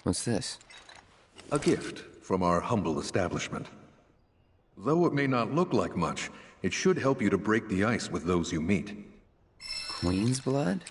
What's this? A gift from our humble establishment. Though it may not look like much, it should help you to break the ice with those you meet. Queen's blood?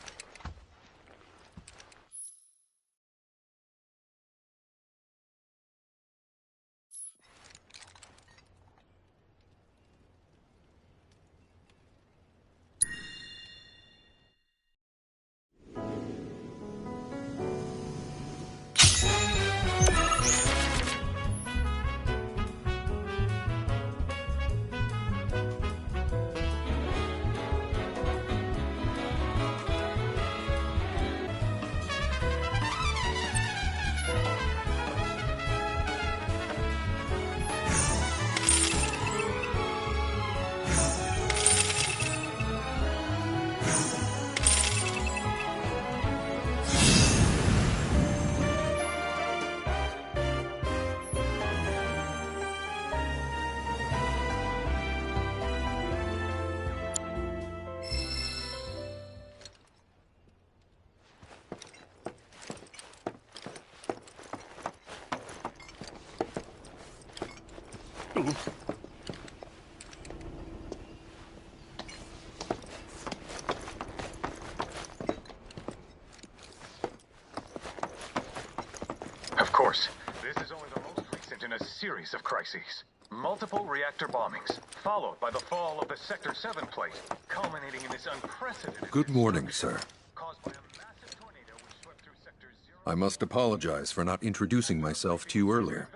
Of course, this is only the most recent in a series of crises. Multiple reactor bombings, followed by the fall of the Sector 7 plate, culminating in this unprecedented... Good morning, sir. ...caused by a massive tornado which swept through Sector 0... I must apologize for not introducing myself to you earlier.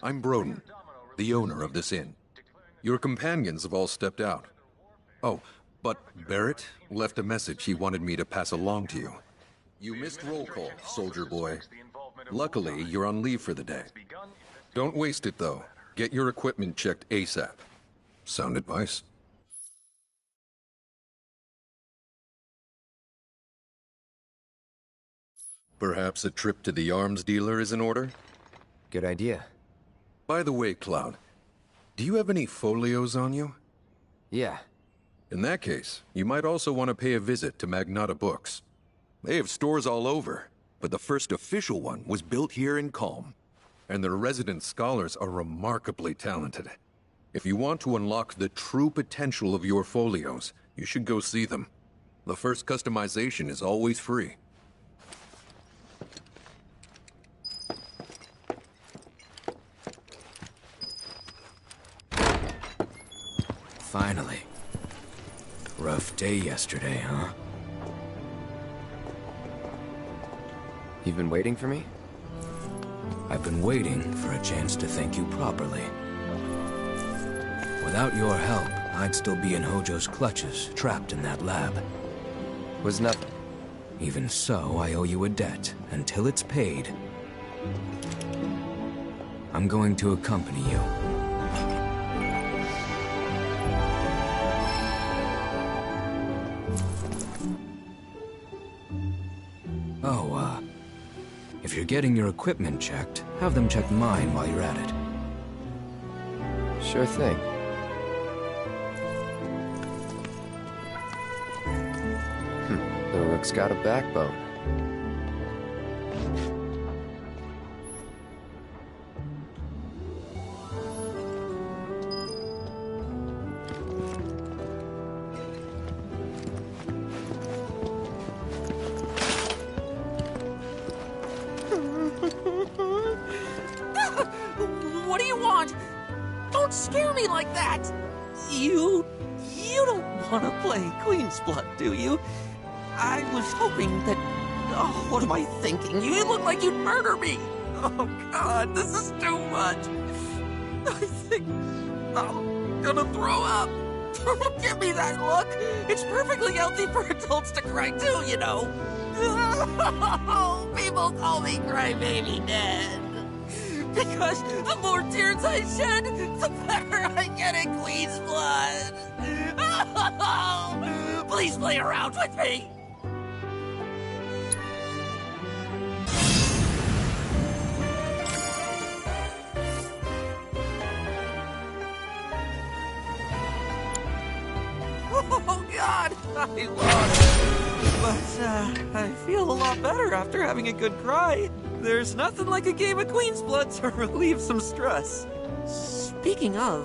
I'm Broden, the owner of this inn. Your companions have all stepped out. Oh, but Barrett left a message he wanted me to pass along to you. You missed roll call, soldier boy. Luckily, you're on leave for the day. Don't waste it, though. Get your equipment checked ASAP. Sound advice? Perhaps a trip to the arms dealer is in order? Good idea. By the way, Cloud, do you have any folios on you? Yeah. In that case, you might also want to pay a visit to Magnata Books. They have stores all over, but the first official one was built here in Calm. And their resident scholars are remarkably talented. If you want to unlock the true potential of your folios, you should go see them. The first customization is always free. Finally. Rough day yesterday, huh? You've been waiting for me? I've been waiting for a chance to thank you properly. Without your help, I'd still be in Hojo's clutches, trapped in that lab. Was nothing. Even so, I owe you a debt. Until it's paid, I'm going to accompany you. Oh, if you're getting your equipment checked, have them check mine while you're at it. Sure thing. The rook's got a backbone. What do you want? Don't scare me like that! You don't want to play Queen's Blood, do you? I was hoping that... Oh, what am I thinking? You look like you'd murder me! Oh, God, this is too much! I think I'm gonna throw up! Don't give me that look! It's perfectly healthy for adults to cry too, you know! People call me Crybaby Dad! Because the more tears I shed, the better I get in Queen's Blood! Please play around with me! Oh, God! I lost! but I feel a lot better after having a good cry. There's nothing like a game of Queen's Blood to relieve some stress. Speaking of,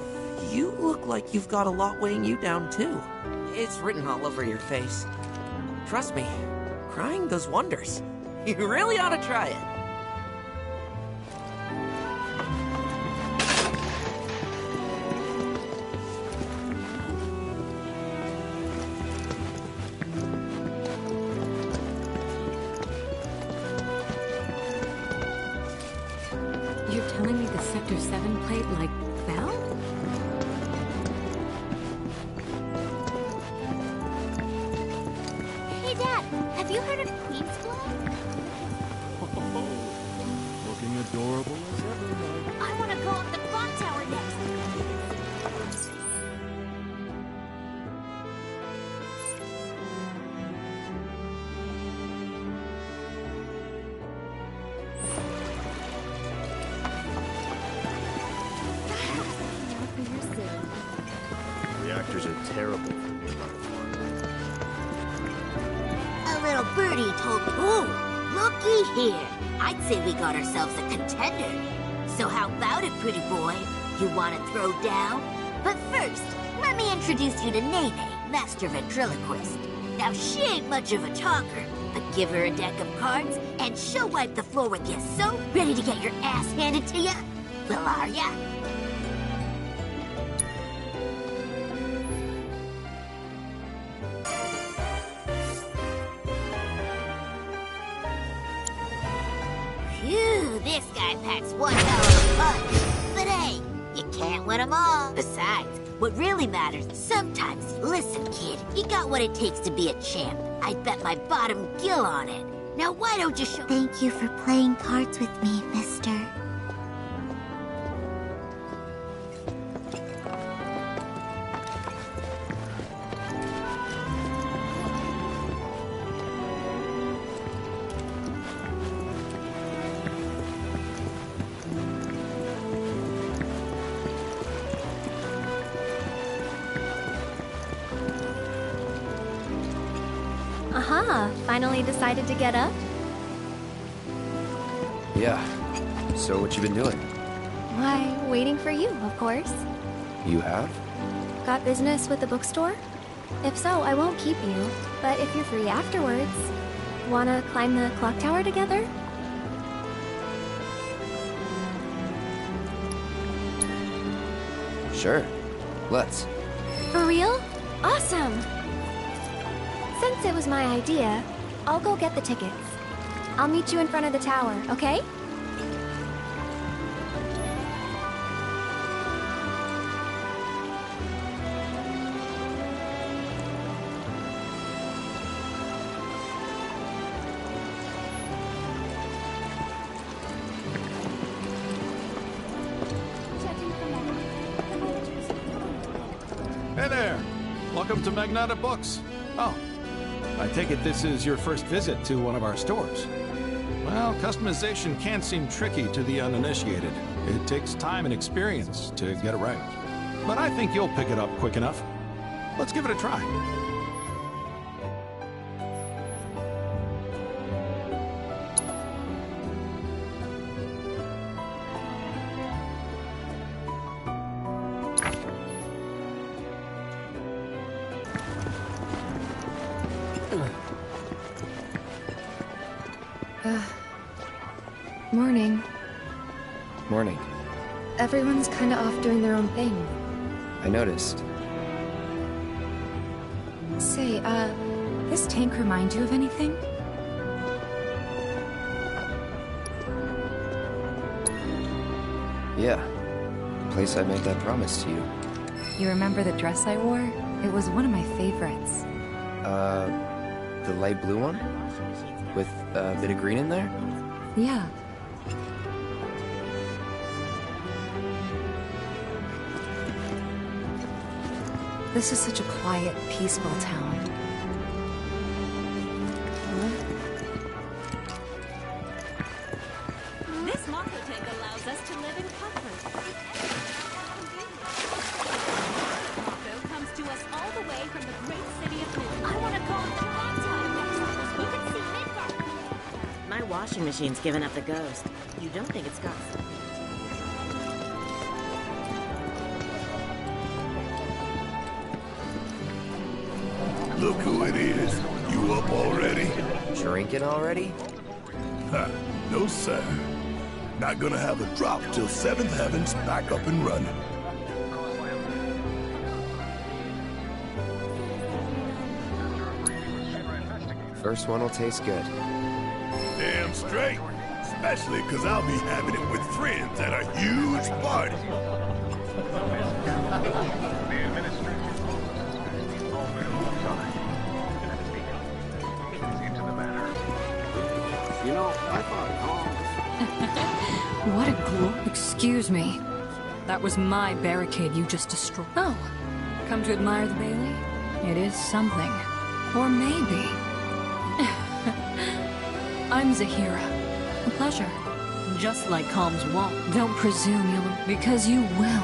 you look like you've got a lot weighing you down too. It's written all over your face. Trust me, crying does wonders. You really ought to try it. You're telling me the Sector 7 plate, like, fell? Hey, Dad, have you heard of Queen's Blood? Looking adorable as ever, Mike. I want to go up the clock tower next. Reactors are terrible for nearby farm. A little birdie told me, ooh, looky here. I'd say we got ourselves a contender. So how about it, pretty boy? You want to throw down? But first, let me introduce you to Nene, master ventriloquist. Now, she ain't much of a talker, but give her a deck of cards, and she'll wipe the floor with you so ready to get your ass handed to you. Well, are ya? Phew, this guy packs one hell of a punch. But hey, you can't win them all. Besides, what really matters, sometimes, listen, kid, you got what it takes to be a champ. I'd bet my bottom gill on it. Now why don't you show— Thank you for playing cards with me, mister. Aha, finally decided to get up? Yeah. So what you been doing? Why, waiting for you, of course. You have? Got business with the bookstore? If so, I won't keep you. But if you're free afterwards, wanna climb the clock tower together? Sure. Let's. For real? Awesome! Since it was my idea, I'll go get the tickets. I'll meet you in front of the tower, okay? Hey there! Welcome to Magnata Books. Oh, I take it this is your first visit to one of our stores. Well, customization can seem tricky to the uninitiated. It takes time and experience to get it right. But I think you'll pick it up quick enough. Let's give it a try. Morning. Morning. Everyone's kinda off doing their own thing. I noticed. Say, this tank remind you of anything? Yeah. The place I made that promise to you. You remember the dress I wore? It was one of my favorites. The light blue one? With a bit of green in there? Yeah. This is such a quiet, peaceful town. This Mako tank allows us to live in comfort. Mako comes to us all the way from the great city of New. I want to go on the clock tower next. washing machine's given up the ghost. You don't think it's got... Look who it is. You up already? Drinking already? Ha, no sir. Not gonna have a drop till 7th Heaven's back up and running. First one will taste good. Damn straight. Especially because I'll be having it with friends at a huge party. You know, I thought What a glow. Excuse me. That was my barricade you just destroyed. Oh, come to admire the Bailey? It is something. Or maybe. I'm Zahira. A pleasure. Just like Calm's wall. Don't presume you'll... Because you will.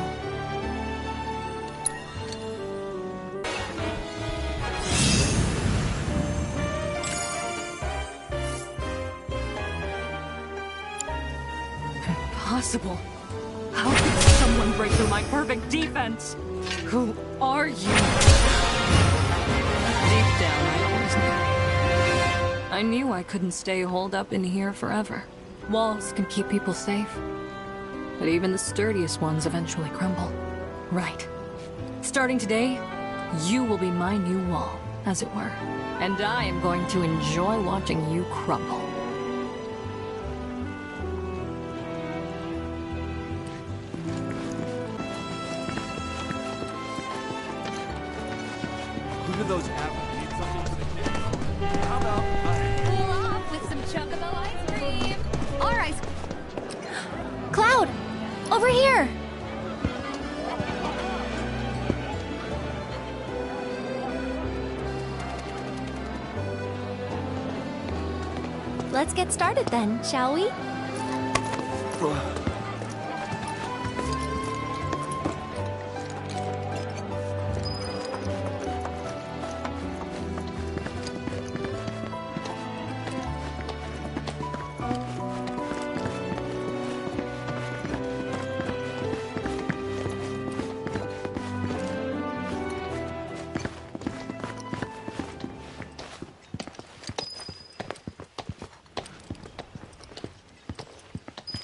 Impossible. How could someone break through my perfect defense? Who are you? Deep down, I always knew. I knew I couldn't stay holed up in here forever. Walls can keep people safe, but even the sturdiest ones eventually crumble. Right. Starting today, you will be my new wall, as it were. And I am going to enjoy watching you crumble. Who do those apples need something for the kids? How about Cool off with some chocobo ice cream. All right. Cloud! Over here! Let's get started then, shall we?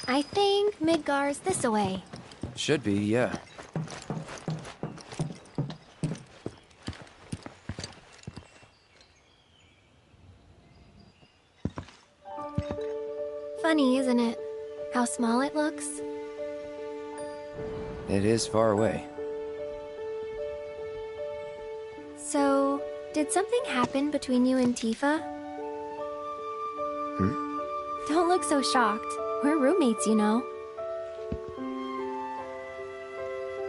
I think Midgar's this away. Should be, yeah. Funny, isn't it? How small it looks? It is far away. So, did something happen between you and Tifa? Don't look so shocked. We're roommates, you know.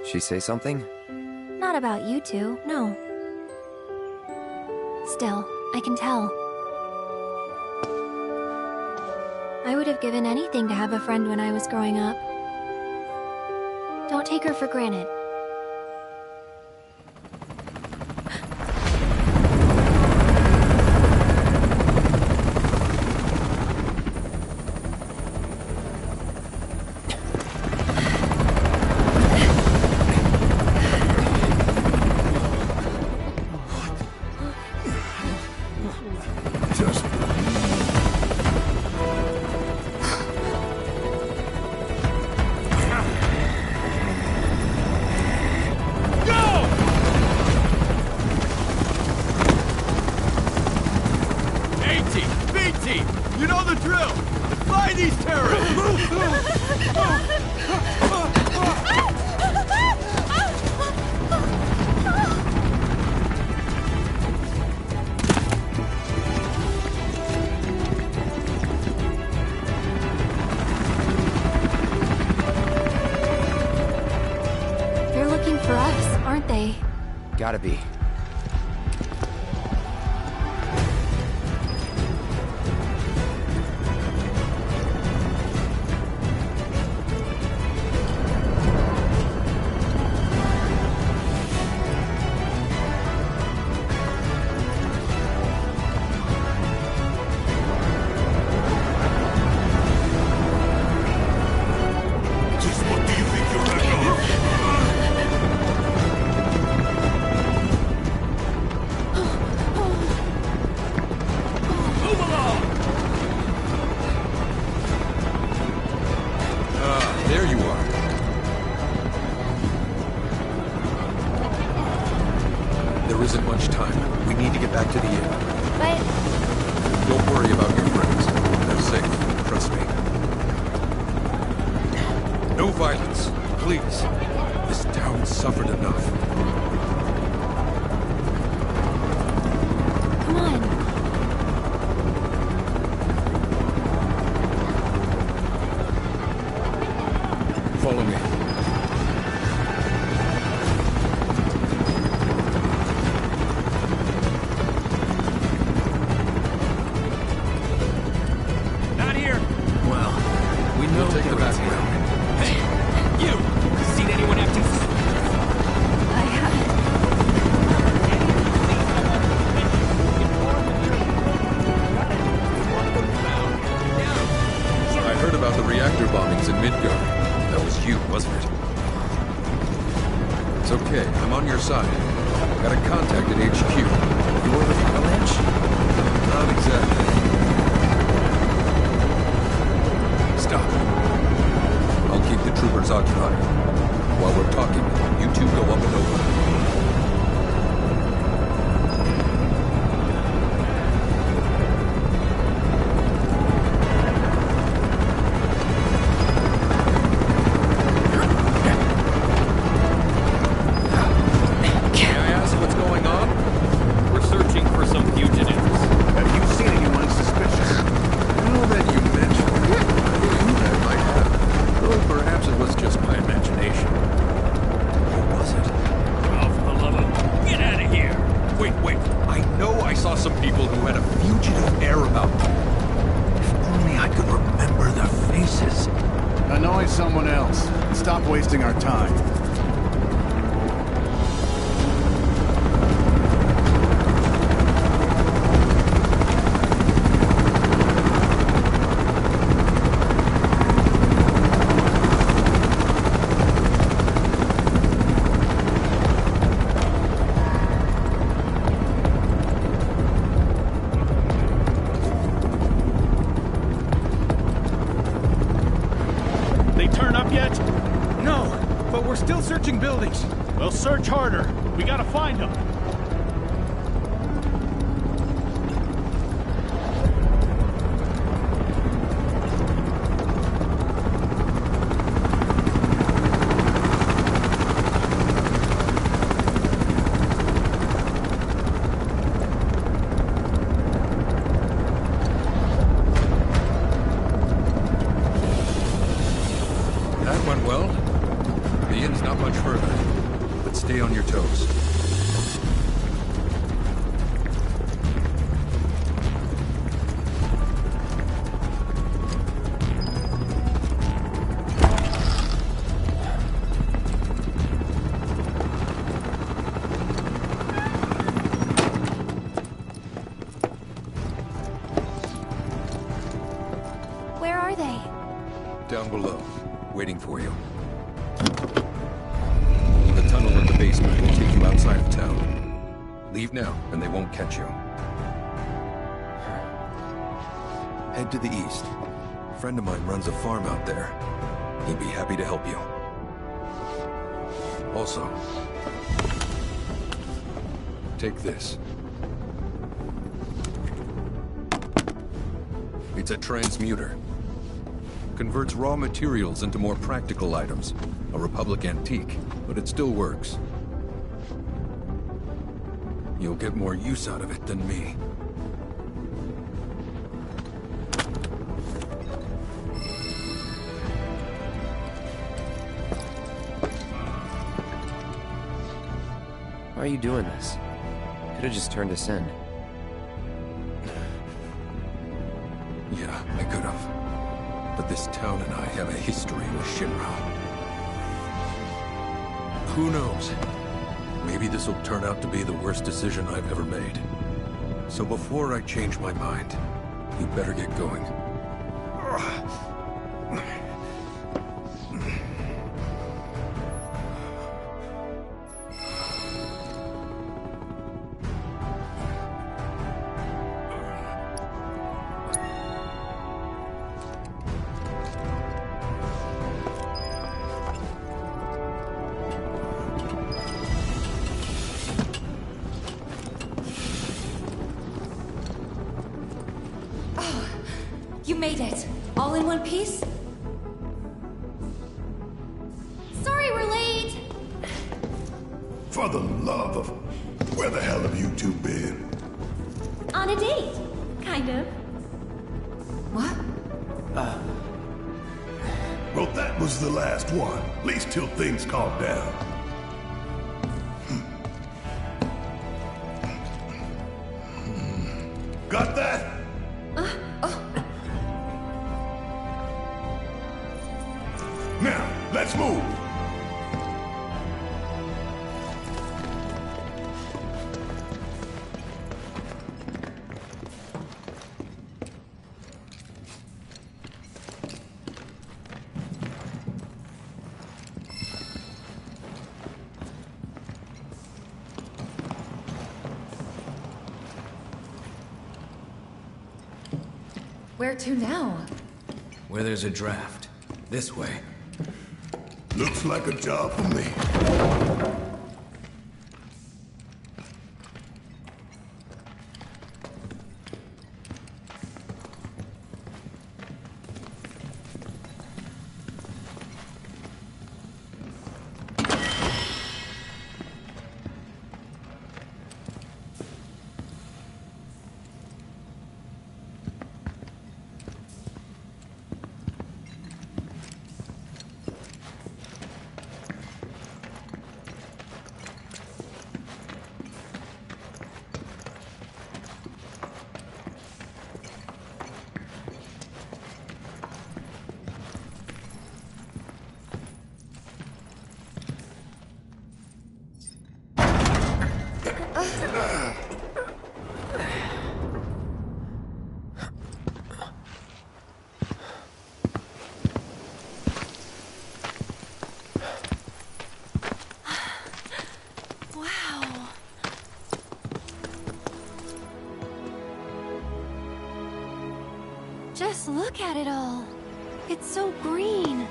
She say something? Not about you two, no. Still, I can tell. I would have given anything to have a friend when I was growing up. Don't take her for granted. You know the drill! Find these terrorists! They're looking for us, aren't they? Gotta be. worry about your friends. They're safe. Trust me. No violence, please. This town suffered enough. Come on. Follow me. Not here. Well, we know We'll take the there is. back route. Hey, you! Seen anyone acting I haven't. I heard about the reactor bombings in Midgard. That was you, wasn't it? It's okay. I'm on your side. Got a contact at HQ. You're the avalanche? Not exactly. Stop. I'll keep the troopers occupied. While we're talking, you two go up and over. Someone else. Stop wasting our time. Buildings. We'll search harder. We gotta find them. That went well. The inn's not much further, but stay on your toes. Where are they? Down below, waiting for you. The tunnel in the basement will take you outside of town. Leave now, and they won't catch you. Head to the east. A friend of mine runs a farm out there. He'd be happy to help you. Also, take this. It's a transmuter. Converts raw materials into more practical items. A Republic antique, but it still works. You'll get more use out of it than me. Why are you doing this? Could have just turned us in. Yeah, I could have. But this town and I have a history with Shinra. Who knows? Maybe this will turn out to be the worst decision I've ever made. So before I change my mind, you better get going. Oh, you made it. All in one piece? Sorry we're late! For the love of... Where the hell have you two been? On a date, kind of. What? Well, that was the last one. At least till things calm down. Got that? Now, let's move. Where to now? Where there's a draft. This way. Looks like a job for me. Just look at it all. It's so green.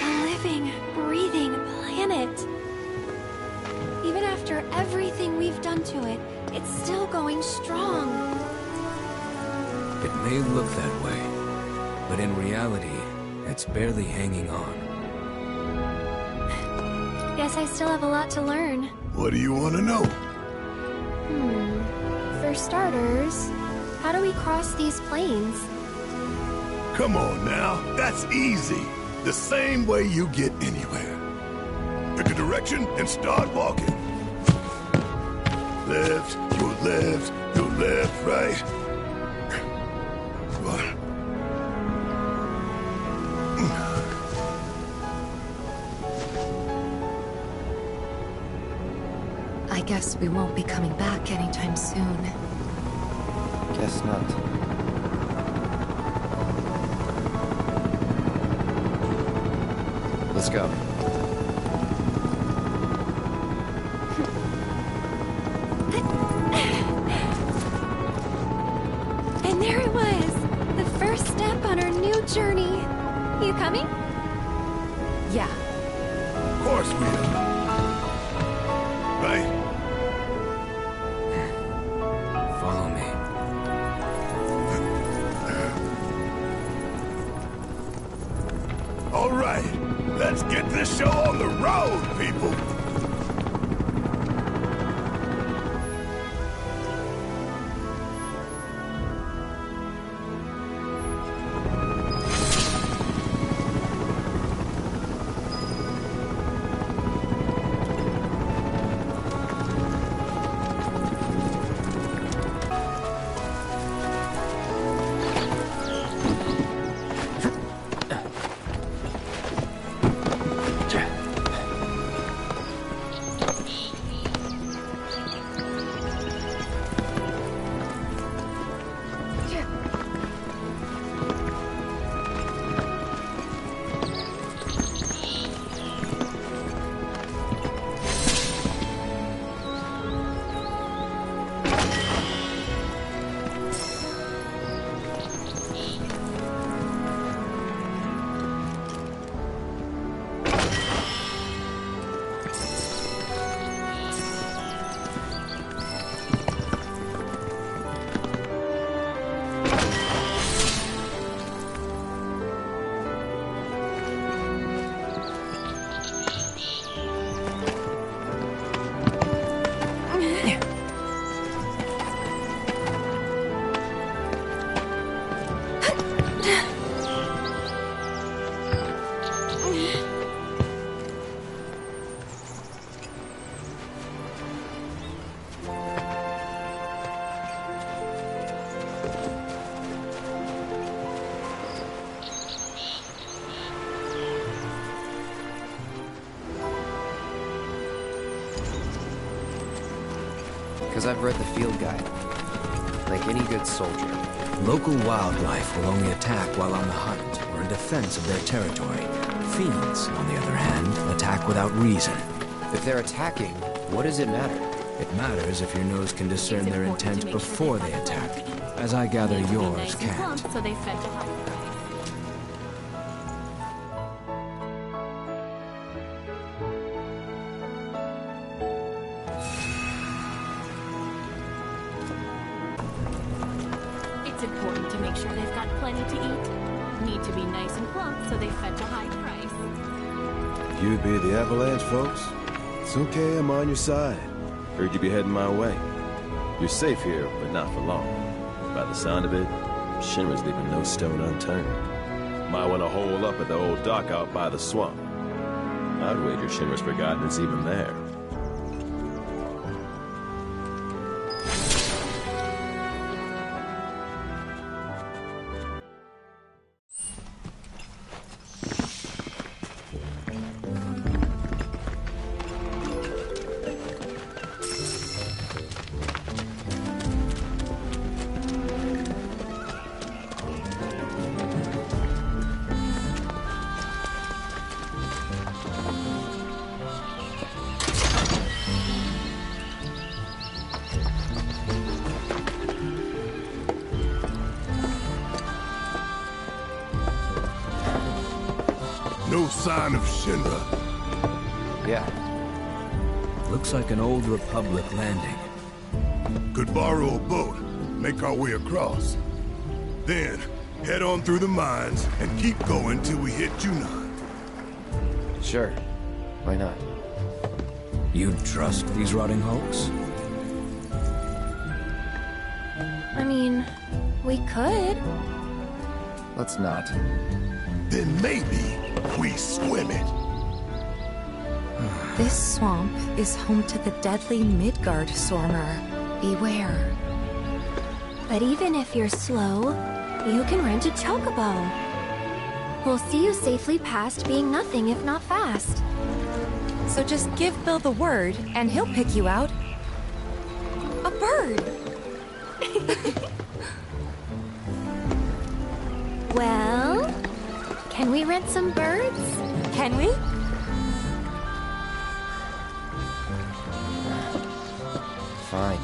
A living, breathing planet. Even after everything we've done to it, it's still going strong. It may look that way, but in reality, it's barely hanging on. Guess I still have a lot to learn. What do you want to know? For starters, how do we cross these plains? Come on now, that's easy. The same way you get anywhere. Pick a direction and start walking. Left, your left, your left, right. What? I guess we won't be coming back anytime soon. Guess not. Let's go. And there it was! The first step on our new journey. You coming? Yeah. Of course we are. Right? Follow me. All right, let's get this show on the road, people. Because I've read the field guide. Like any good soldier. Local wildlife will only attack while on the hunt or in defense of their territory. Fiends, on the other hand, attack without reason. If they're attacking, what does it matter? It matters if your nose can discern their intent before they attack, as I gather yours can't. So they fed to high price. It's important to make sure they've got plenty to eat. Need to be nice and plump, so they fed to high price. You be the Avalanche, folks? It's okay, I'm on your side. Heard you be heading my way. You're safe here, but not for long. By the sound of it, Shinra's leaving no stone unturned. Might want to hole up at the old dock out by the swamp. I'd wager Shinra's forgotten it's even there. No sign of Shinra. Yeah. Looks like an old Republic landing. Could borrow a boat, make our way across. Then, head on through the mines and keep going till we hit Junon. Sure. Why not? You'd trust these rotting hulks? I mean, we could. Let's not. Then maybe we swim it. This swamp is home to the deadly Midgard Sormer. Beware. But even if you're slow, you can rent a chocobo. We'll see you safely past being nothing if not fast. So just give Bill the word, and he'll pick you out. A bird! Well, can we rent some birds? Can we? Fine.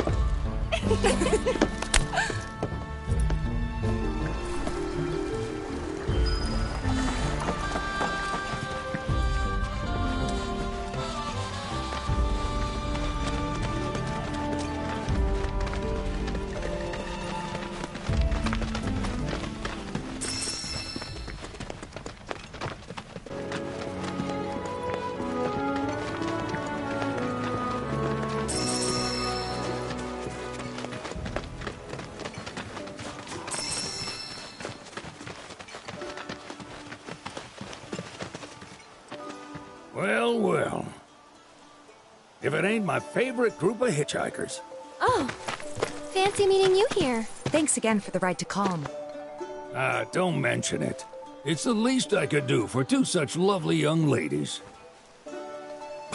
Well, well. If it ain't my favorite group of hitchhikers. Oh, fancy meeting you here. Thanks again for the ride to Calm. Ah, don't mention it. It's the least I could do for two such lovely young ladies.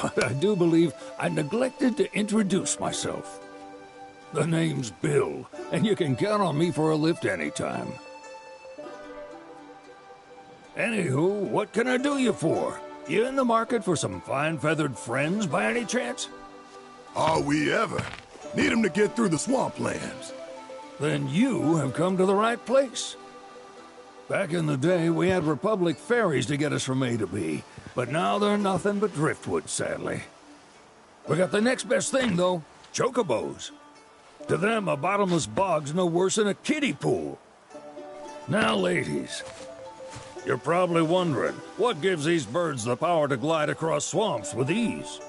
But I do believe I neglected to introduce myself. The name's Bill, and you can count on me for a lift anytime. Anywho, what can I do you for? You in the market for some fine-feathered friends by any chance? Are we ever? Need 'em to get through the swamplands. Then you have come to the right place. Back in the day, we had Republic ferries to get us from A to B, but now they're nothing but driftwood, sadly. We got the next best thing, though, chocobos. To them, a bottomless bog's no worse than a kiddie pool. Now, ladies, you're probably wondering, what gives these birds the power to glide across swamps with ease?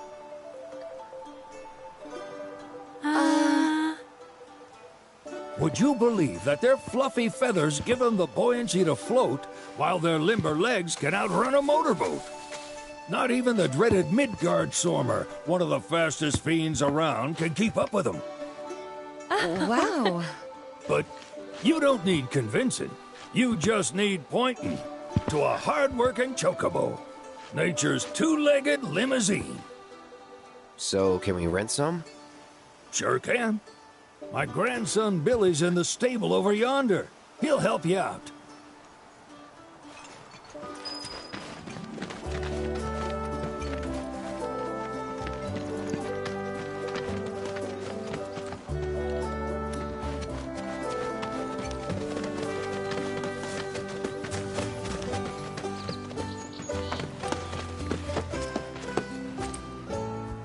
Would you believe that their fluffy feathers give them the buoyancy to float, while their limber legs can outrun a motorboat? Not even the dreaded Midgard Sormer, one of the fastest fiends around, can keep up with them. Wow. But you don't need convincing. You just need pointing to a hard-working chocobo. Nature's two-legged limousine. So, can we rent some? Sure can. My grandson Billy's in the stable over yonder. He'll help you out.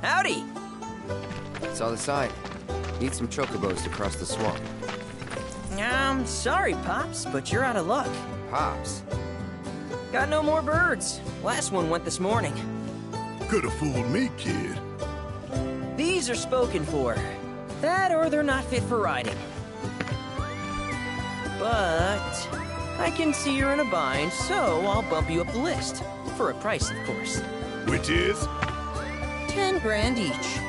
Howdy! Saw the sign. Need some chocobos to cross the swamp. Sorry, Pops, but you're out of luck. Pops? Got no more birds. Last one went this morning. Could have fooled me, kid. These are spoken for. That or they're not fit for riding. But I can see you're in a bind, so I'll bump you up the list. For a price, of course. Which is? 10 grand each.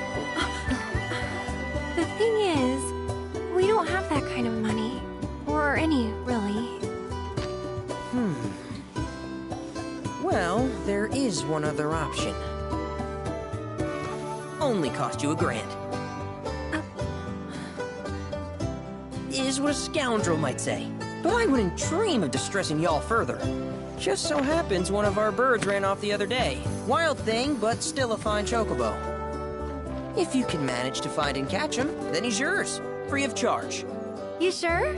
The thing is, we don't have that kind of money. Or any, really. Well, there is one other option. Only cost you $1 grand. Is what a scoundrel might say. But I wouldn't dream of distressing y'all further. Just so happens one of our birds ran off the other day. Wild thing, but still a fine chocobo. If you can manage to find and catch him, then he's yours. Free of charge. You sure?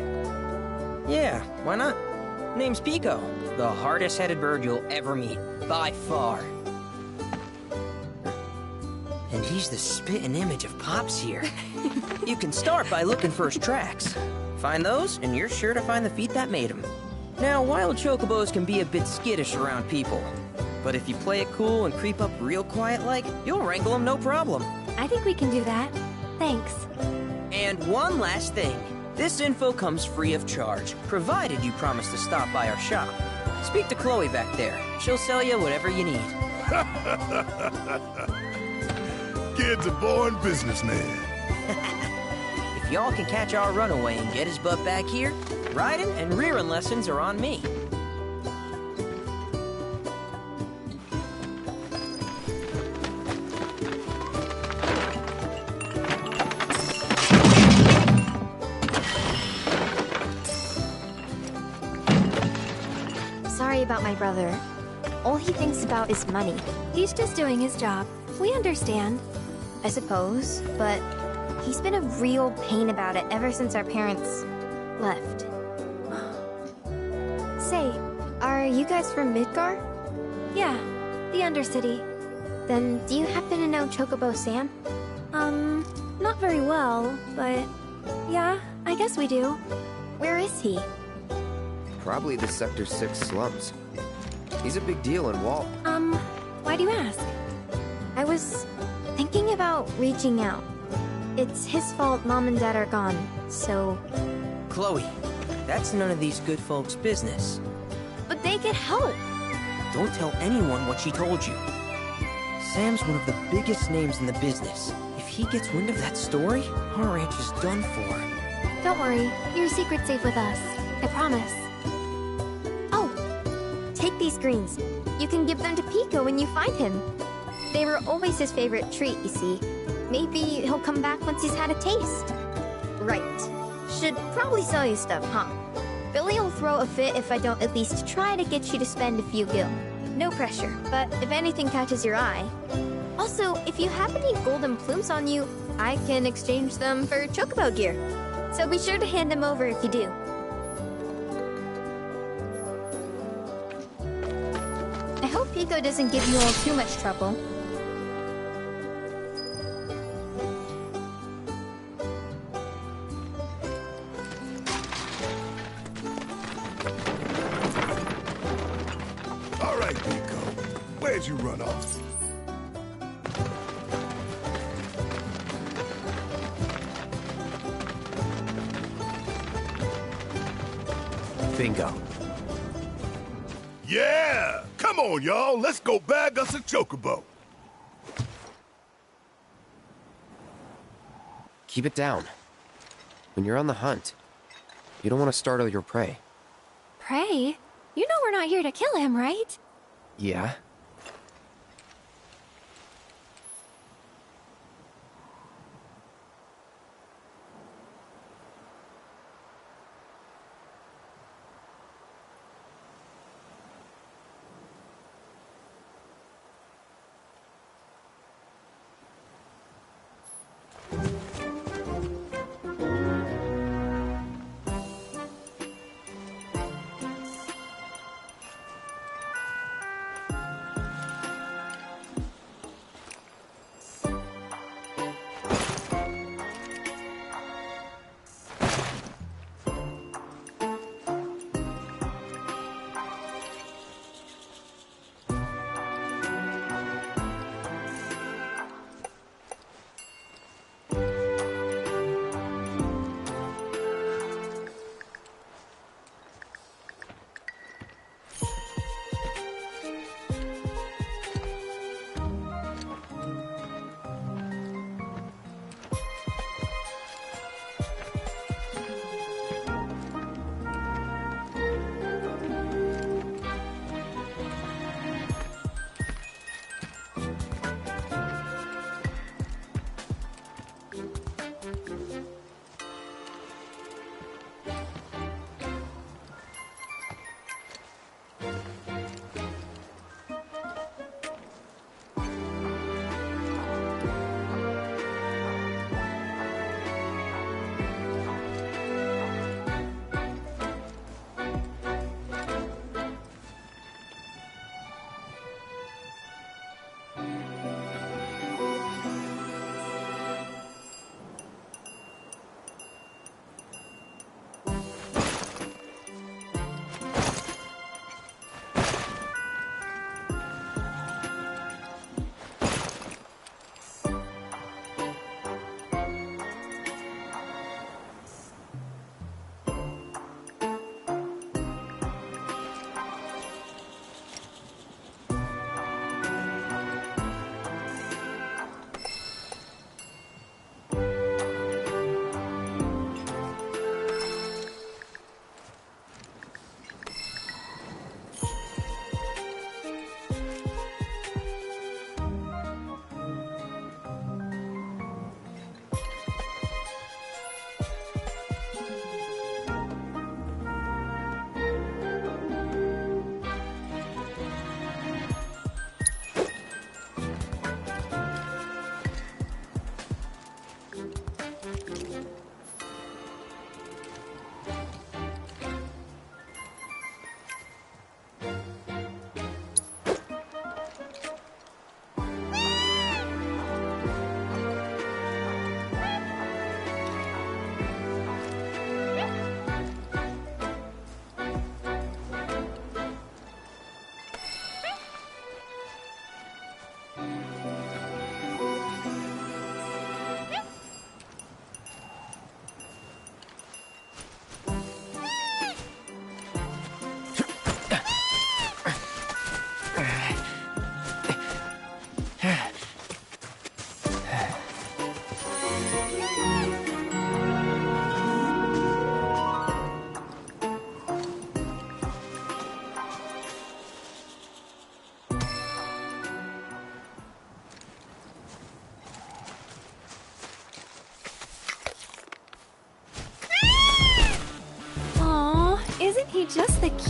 Yeah, why not? Name's Pico. The hardest-headed bird you'll ever meet. By far. And he's the spitting image of Pops here. You can start by looking for his tracks. Find those, and you're sure to find the feet that made him. Now, wild chocobos can be a bit skittish around people. But if you play it cool and creep up real quiet-like, you'll wrangle them no problem. I think we can do that. Thanks. And one last thing. This info comes free of charge, provided you promise to stop by our shop. Speak to Chloe back there. She'll sell you whatever you need. Kid's a born businessman. If y'all can catch our runaway and get his butt back here, riding and rearing lessons are on me. Sorry about my brother. All he thinks about is money. He's just doing his job. We understand, I suppose, but he's been a real pain about it ever since our parents left. Say, are you guys from Midgar? Yeah, the Undercity. Then do you happen to know Chocobo Sam? Not very well, but yeah, I guess we do. Where is he? Probably the Sector 6 slums. He's a big deal in Walt. Why do you ask? I was thinking about reaching out. It's his fault Mom and Dad are gone, so... Chloe, that's none of these good folks' business. But they get help. Don't tell anyone what she told you. Sam's one of the biggest names in the business. If he gets wind of that story, our ranch is done for. Don't worry, your secret's safe with us. I promise. Oh, take these greens. You can give them to Pico when you find him. They were always his favorite treat, you see. Maybe he'll come back once he's had a taste. Right. Should probably sell you stuff, huh? Billy will throw a fit if I don't at least try to get you to spend a few gil. No pressure, but if anything catches your eye. Also, if you have any golden plumes on you, I can exchange them for chocobo gear. So be sure to hand them over if you do. I hope Pico doesn't give you all too much trouble. All right, Pico. Where'd you run off? Bingo. Yeah! Come on, y'all. Let's go bag us a chocobo. Keep it down. When you're on the hunt, you don't want to startle your prey. Prey? You know we're not here to kill him, right? Yeah?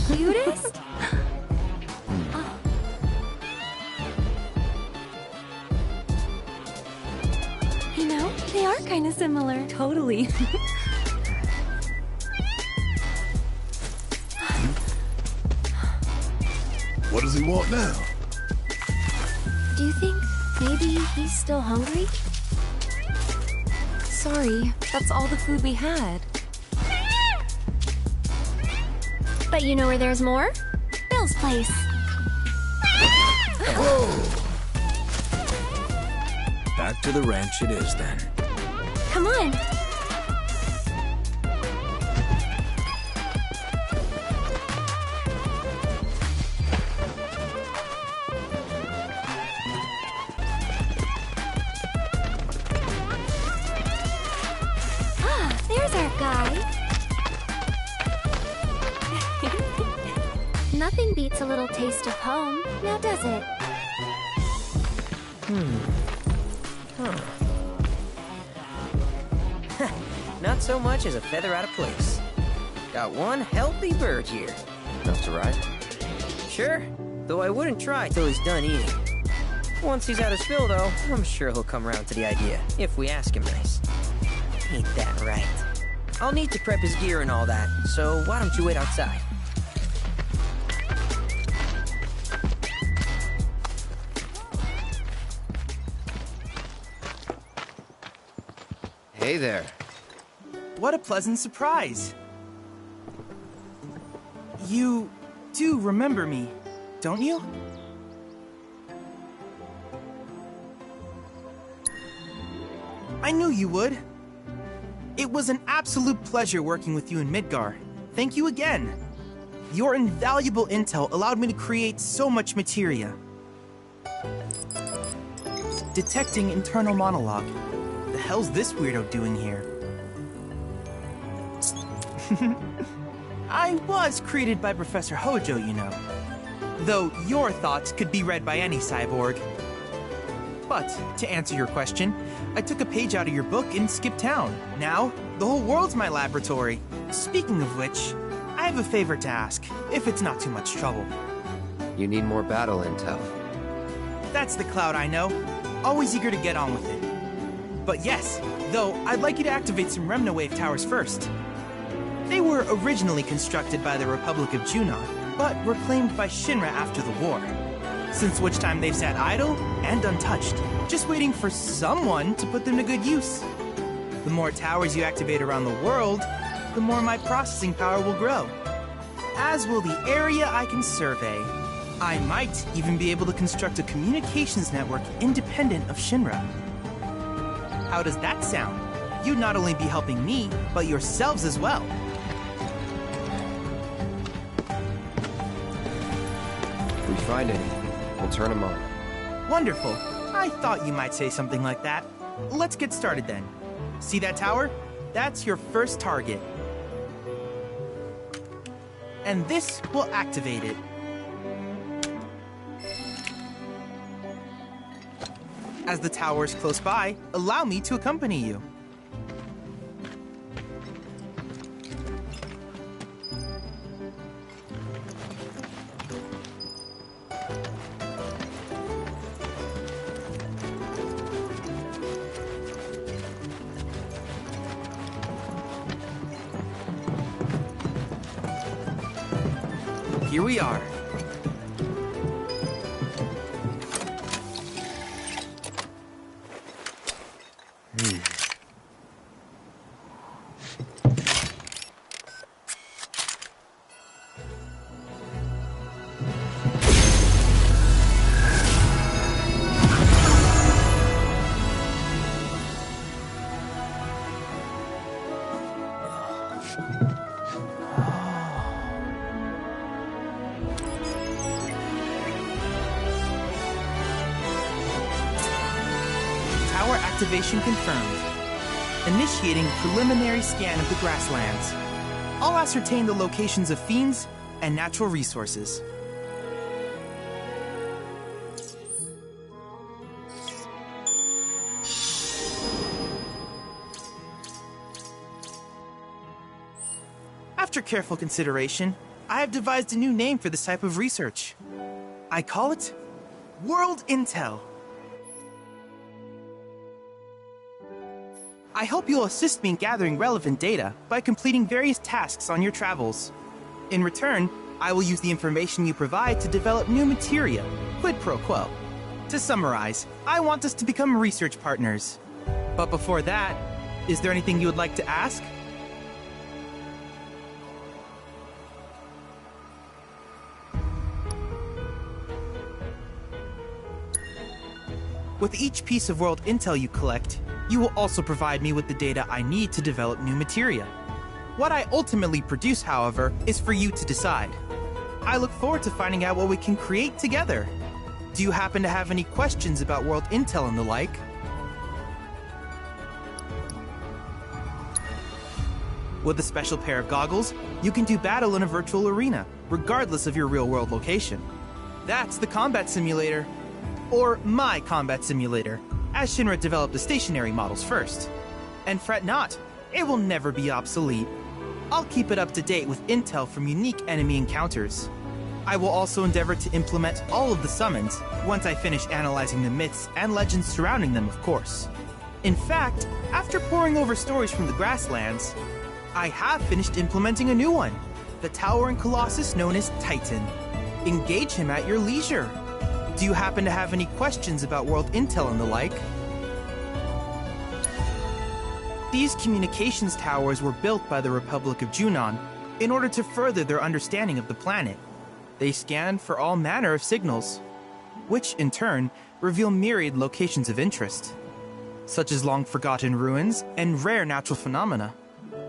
cutest? You know, they are kind of similar. Totally. What does he want now? Do you think maybe he's still hungry? Sorry, that's all the food we had. But you know where there's more? Bill's place. Back to the ranch it is then. Come on. Ah, there's our guy. Nothing beats a little taste of home, now does it? Not so much as a feather out of place. Got one healthy bird here. Enough to ride? Sure, though I wouldn't try till he's done eating. Once he's had his fill, though, I'm sure he'll come around to the idea, if we ask him nice. Ain't that right? I'll need to prep his gear and all that, so why don't you wait outside? Hey there. What a pleasant surprise. You do remember me, don't you? I knew you would. It was an absolute pleasure working with you in Midgar. Thank you again. Your invaluable intel allowed me to create so much materia. Detecting internal monologue. The hell's this weirdo doing here? I was created by Professor Hojo, you know. Though your thoughts could be read by any cyborg. But, to answer your question, I took a page out of your book and skipped town. Now, the whole world's my laboratory. Speaking of which, I have a favor to ask, if it's not too much trouble. You need more battle intel. That's the Cloud I know. Always eager to get on with it. But yes, though, I'd like you to activate some Remna Wave towers first. They were originally constructed by the Republic of Junon, but were claimed by Shinra after the war. Since which time they've sat idle and untouched, just waiting for someone to put them to good use. The more towers you activate around the world, the more my processing power will grow. As will the area I can survey. I might even be able to construct a communications network independent of Shinra. How does that sound? You'd not only be helping me, but yourselves as well. If we find anything, we'll turn them on. Wonderful. I thought you might say something like that. Let's get started then. See that tower? That's your first target. And this will activate it. As the tower is close by, allow me to accompany you. Here we are. Tower activation confirmed. Initiating preliminary scan of the grasslands. I'll ascertain the locations of fiends and natural resources. After careful consideration, I have devised a new name for this type of research. I call it World Intel. I hope you'll assist me in gathering relevant data by completing various tasks on your travels. In return, I will use the information you provide to develop new materia, quid pro quo. To summarize, I want us to become research partners. But before that, is there anything you would like to ask? With each piece of world intel you collect, you will also provide me with the data I need to develop new materia. What I ultimately produce, however, is for you to decide. I look forward to finding out what we can create together. Do you happen to have any questions about world intel and the like? With a special pair of goggles, you can do battle in a virtual arena, regardless of your real-world location. That's the combat simulator. Or my combat simulator, as Shinra developed the stationary models first. And fret not, it will never be obsolete. I'll keep it up to date with intel from unique enemy encounters. I will also endeavor to implement all of the summons, once I finish analyzing the myths and legends surrounding them, of course. In fact, after poring over stories from the grasslands, I have finished implementing a new one, the towering colossus known as Titan. Engage him at your leisure. Do you happen to have any questions about world intel and the like? These communications towers were built by the Republic of Junon in order to further their understanding of the planet. They scan for all manner of signals, which in turn reveal myriad locations of interest, such as long-forgotten ruins and rare natural phenomena.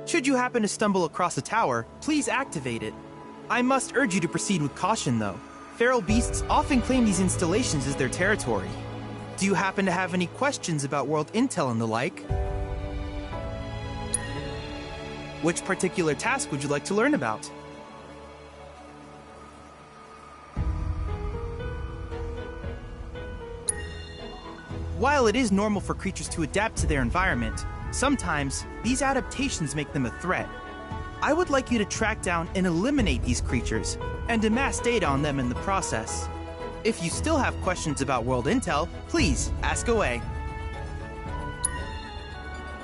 Should you happen to stumble across a tower, please activate it. I must urge you to proceed with caution, though. Feral beasts often claim these installations as their territory. Do you happen to have any questions about world intel and the like? Which particular task would you like to learn about? While it is normal for creatures to adapt to their environment, sometimes these adaptations make them a threat. I would like you to track down and eliminate these creatures, and amass data on them in the process. If you still have questions about world intel, please ask away.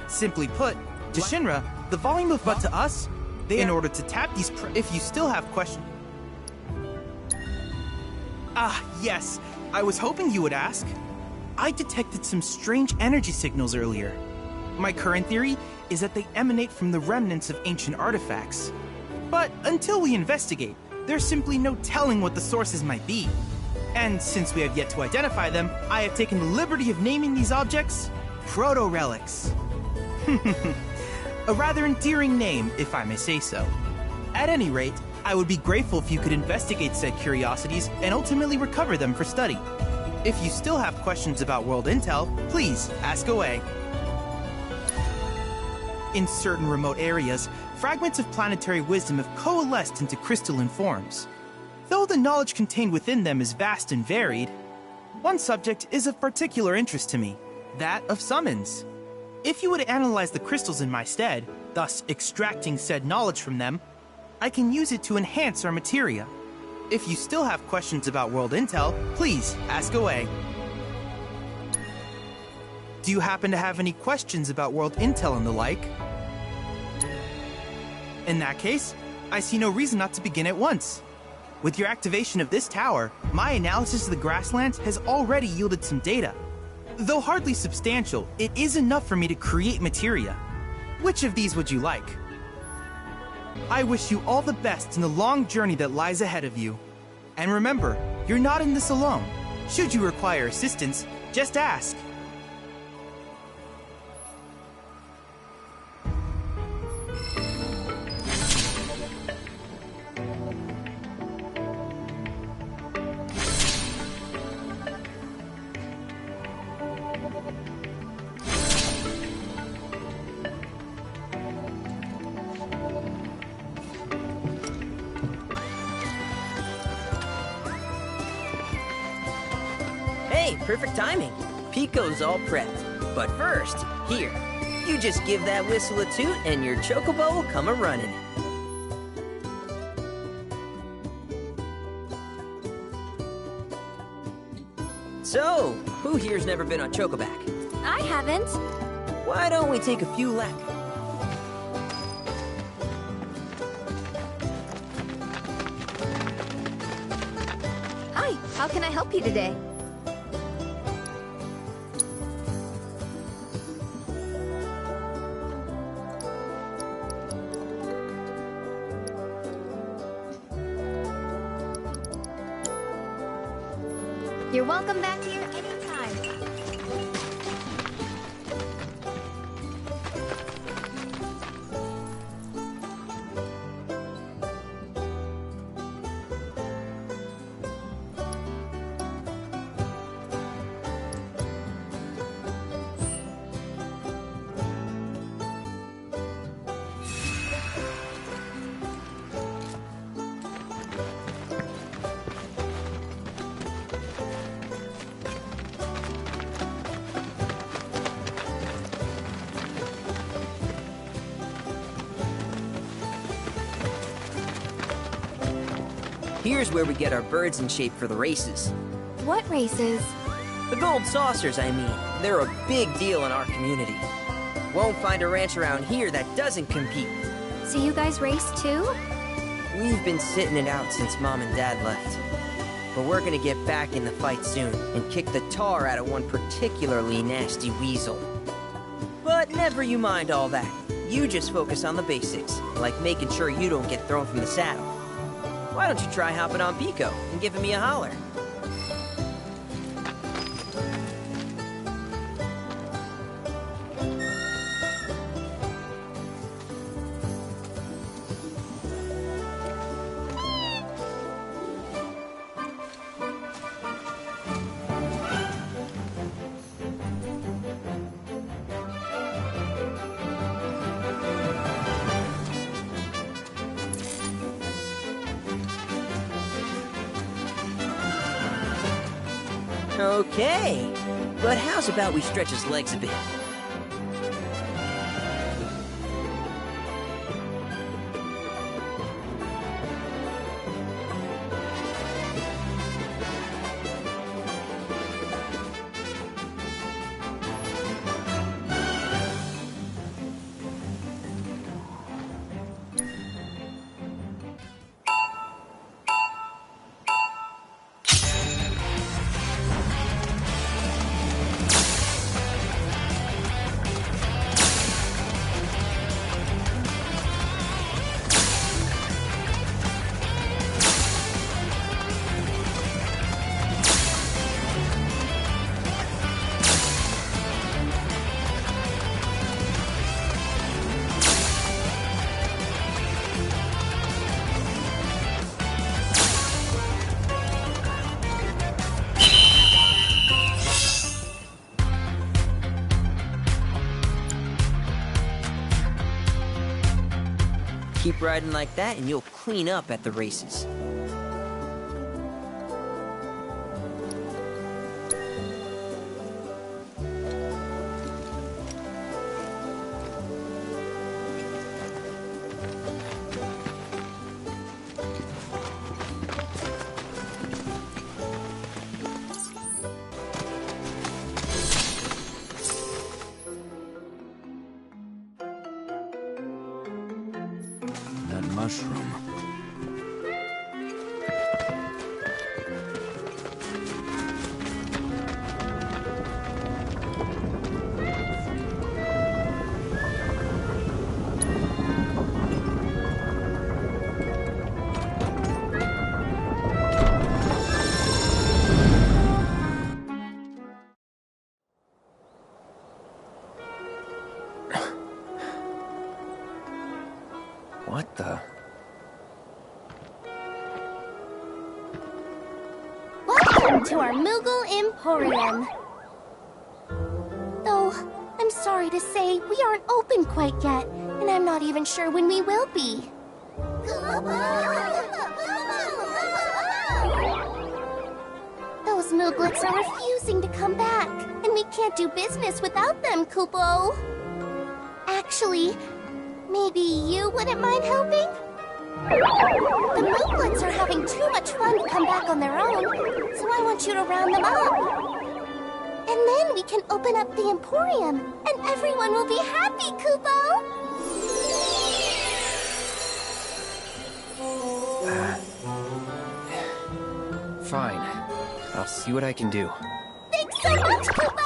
Simply put, to Shinra, the volume of but to us, in order to tap these if you still have questions. Ah, yes, I was hoping you would ask. I detected some strange energy signals earlier. My current theory is that they emanate from the remnants of ancient artifacts. But until we investigate, there's simply no telling what the sources might be. And since we have yet to identify them, I have taken the liberty of naming these objects proto-relics. A rather endearing name, if I may say so. At any rate, I would be grateful if you could investigate said curiosities and ultimately recover them for study. If you still have questions about world intel, please ask away. In certain remote areas, fragments of planetary wisdom have coalesced into crystalline forms. Though the knowledge contained within them is vast and varied, one subject is of particular interest to me, that of summons. If you would analyze the crystals in my stead, thus extracting said knowledge from them, I can use it to enhance our materia. If you still have questions about world intel, please ask away. Do you happen to have any questions about world intel and the like? In that case, I see no reason not to begin at once. With your activation of this tower, my analysis of the grasslands has already yielded some data. Though hardly substantial, it is enough for me to create materia. Which of these would you like? I wish you all the best in the long journey that lies ahead of you. And remember, you're not in this alone. Should you require assistance, just ask. Hey, perfect timing. Pico's all prepped. But first, here, you just give that whistle a toot and your chocobo will come a-running. So, who here's never been on Chocoback? I haven't. Why don't we take a few laps? Hi, how can I help you today? You're welcome back here anytime. Here's where we get our birds in shape for the races. What races? The gold saucers, I mean. They're a big deal in our community. Won't find a ranch around here that doesn't compete. So you guys race too? We've been sitting it out since Mom and Dad left. But we're gonna get back in the fight soon and kick the tar out of one particularly nasty weasel. But never you mind all that. You just focus on the basics, like making sure you don't get thrown from the saddle. Why don't you try hopping on Pico and giving me a holler? Okay, but how's about we stretch his legs a bit? Keep riding like that and you'll clean up at the races. Mushroom. What the? Welcome to our Moogle Emporium. Though, I'm sorry to say, we aren't open quite yet, and I'm not even sure when we will be. Those Mooglets are refusing to come back, and we can't do business without them, Kupo. Actually, maybe you wouldn't mind helping? The Mooglets are having too much fun to come back on their own, so I want you to round them up. Then we can open up the Emporium, and everyone will be happy, Kupo! Fine. I'll see what I can do. Thanks so much, Kupo!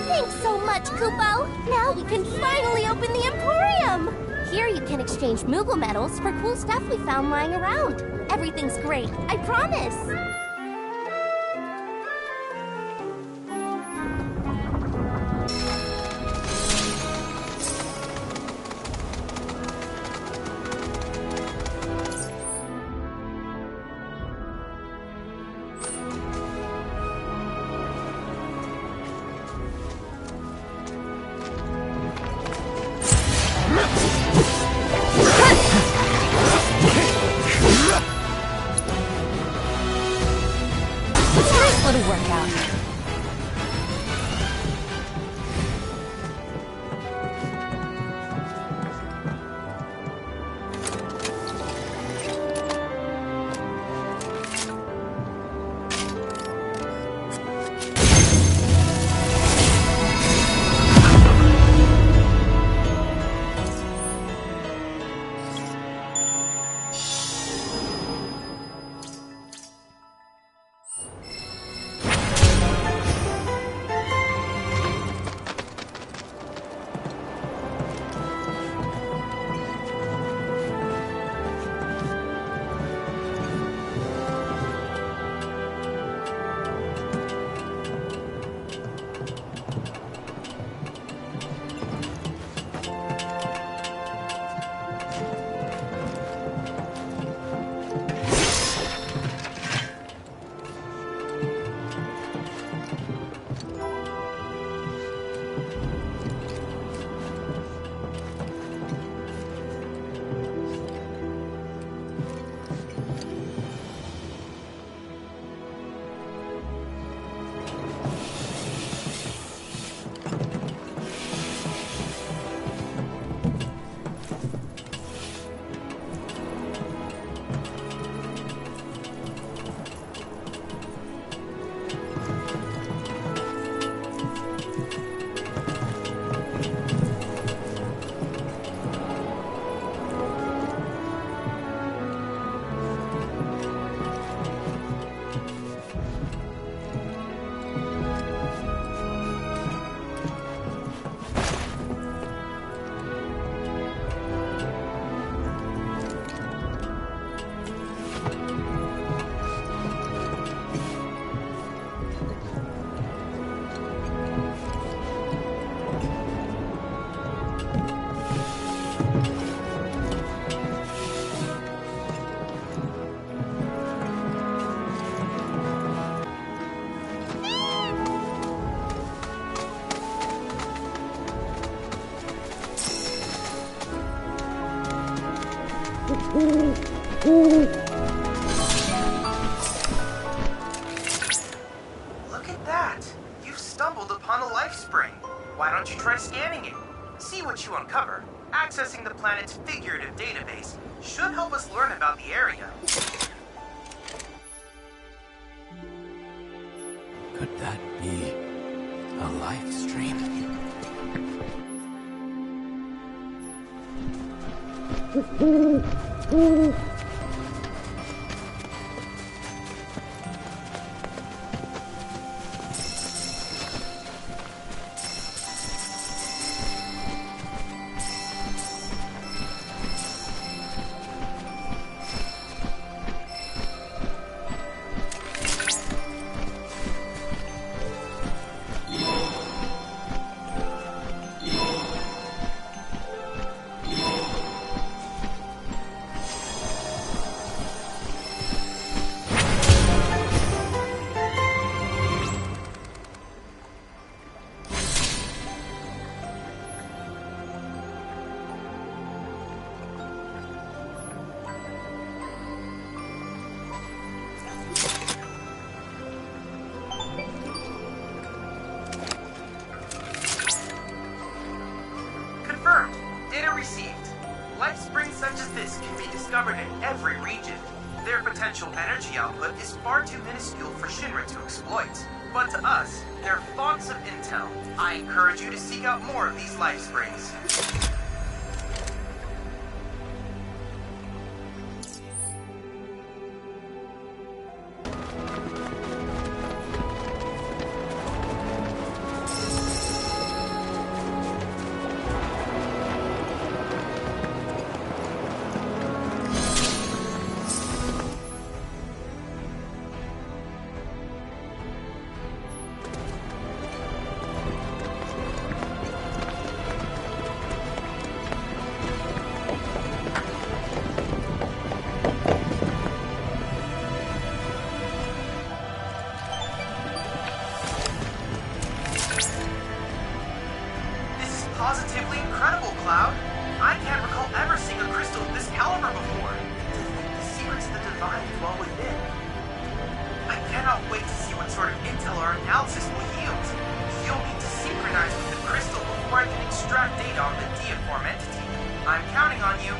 Thanks so much, Kupo! Now we can finally open the Emporium! Here you can exchange Moogle medals for cool stuff we found lying around. Everything's great, I promise! It'll work out. Look at that! You've stumbled upon a life spring. Why don't you try scanning it? See what you uncover. Accessing the planet's figurative database should help us learn about the area. Could that be a live stream? Confirmed. Data received. Life springs such as this can be discovered in every region. Their potential energy output is far too minuscule for Shinra to exploit. But to us, they're fonts of intel. I encourage you to seek out more of these life springs. Positively incredible, Cloud. I can't recall ever seeing a crystal of this caliber before. The secrets of the divine dwell within. I cannot wait to see what sort of intel our analysis will yield. You'll need to synchronize with the crystal before I can extract data on the deiform entity. I'm counting on you.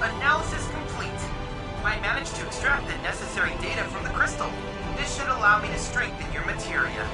Analysis complete. I managed to extract the necessary data from the crystal. This should allow me to strengthen your materia.